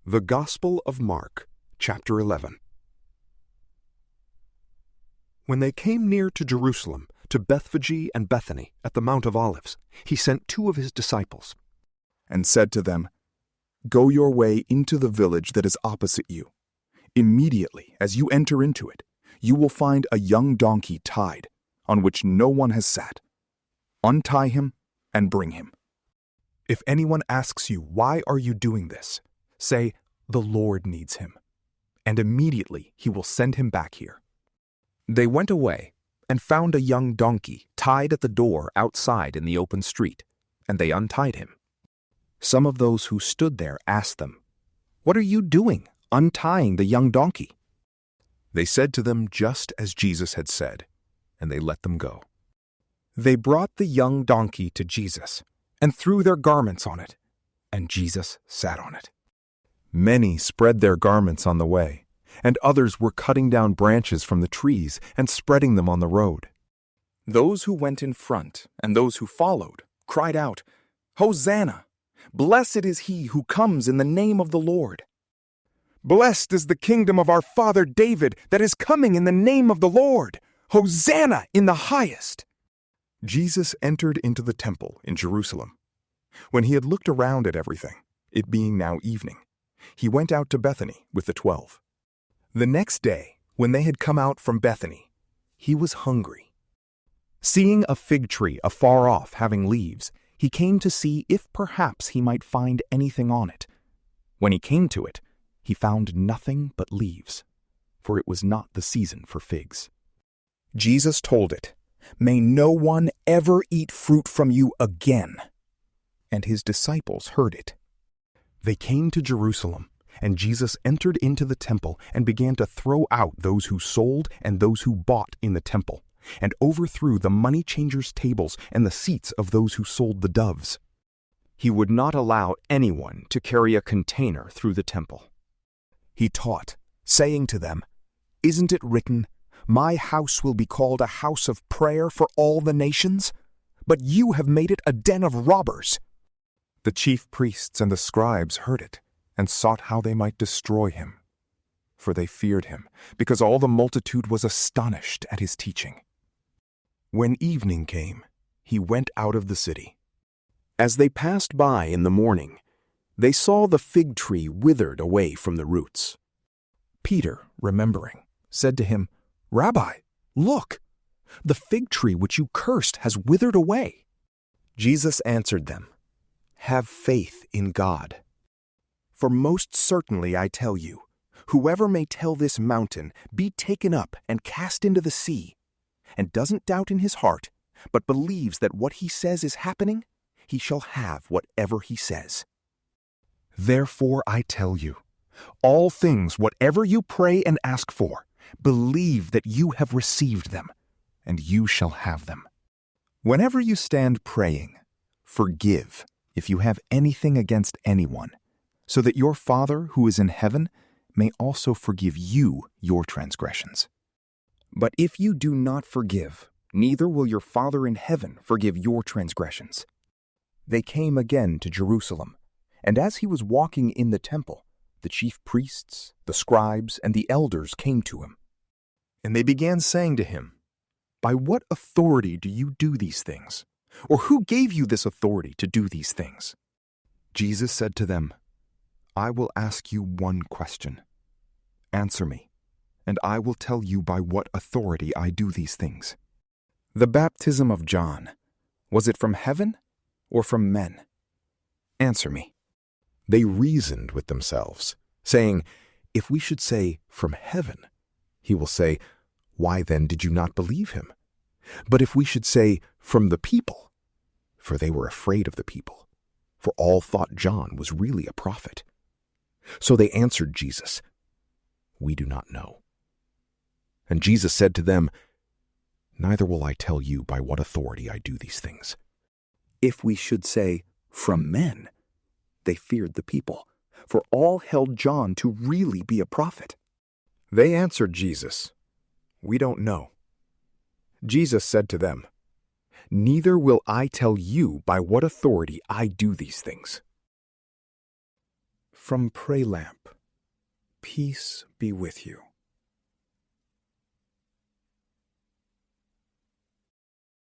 The Gospel of Mark, chapter 11. When they came near to Jerusalem, to Bethsphage and Bethany at the Mount of Olives, he sent 2 of his disciples, and said to them, "Go your way into the village that is opposite you. Immediately, as you enter into it, you will find a young donkey tied, on which no one has sat. Untie him and bring him. If anyone asks you, 'Why are you doing this?' say, 'The Lord needs him,' and immediately he will send him back here." They went away and found a young donkey tied at the door outside in the open street, and they untied him. Some of those who stood there asked them, "What are you doing, untying the young donkey?" They said to them just as Jesus had said, and they let them go. They brought the young donkey to Jesus and threw their garments on it, and Jesus sat on it. Many spread their garments on the way, and others were cutting down branches from the trees and spreading them on the road. Those who went in front and those who followed cried out, "Hosanna! Blessed is he who comes in the name of the Lord. Blessed is the kingdom of our father David that is coming in the name of the Lord. Hosanna in the highest!" Jesus entered into the temple in Jerusalem. When he had looked around at everything, it being now evening, he went out to Bethany with the 12. The next day, when they had come out from Bethany, he was hungry. Seeing a fig tree afar off having leaves, he came to see if perhaps he might find anything on it. When he came to it, he found nothing but leaves, for it was not the season for figs. Jesus told it, "May no one ever eat fruit from you again." And his disciples heard it. They came to Jerusalem, and Jesus entered into the temple and began to throw out those who sold and those who bought in the temple, and overthrew the money changers' tables and the seats of those who sold the doves. He would not allow anyone to carry a container through the temple. He taught, saying to them, "Isn't it written, 'My house will be called a house of prayer for all the nations'? But you have made it a den of robbers." The chief priests and the scribes heard it, and sought how they might destroy him. For they feared him, because all the multitude was astonished at his teaching. When evening came, he went out of the city. As they passed by in the morning, they saw the fig tree withered away from the roots. Peter, remembering, said to him, "Rabbi, look, the fig tree which you cursed has withered away." Jesus answered them, "Have faith in God. For most certainly I tell you, whoever may tell this mountain, 'Be taken up and cast into the sea,' and doesn't doubt in his heart, but believes that what he says is happening, he shall have whatever he says. Therefore I tell you, all things whatever you pray and ask for, believe that you have received them, and you shall have them. Whenever you stand praying, forgive if you have anything against anyone, so that your Father who is in heaven may also forgive you your transgressions. But if you do not forgive, neither will your Father in heaven forgive your transgressions." They came again to Jerusalem, and as he was walking in the temple, the chief priests, the scribes, and the elders came to him. And they began saying to him, "By what authority do you do these things? Or who gave you this authority to do these things?" Jesus said to them, "I will ask you one question. Answer me, and I will tell you by what authority I do these things. The baptism of John, was it from heaven or from men? Answer me." They reasoned with themselves, saying, "If we should say, 'From heaven,' he will say, 'Why then did you not believe him?' But if we should say, 'From the people,' for they were afraid of the people, for all thought John was really a prophet. So they answered Jesus, 'We do not know.' And Jesus said to them, 'Neither will I tell you by what authority I do these things. If we should say, 'From men,' they feared the people, for all held John to really be a prophet." They answered Jesus, "We don't know." Jesus said to them, "Neither will I tell you by what authority I do these things. From PrayLamp, peace be with you.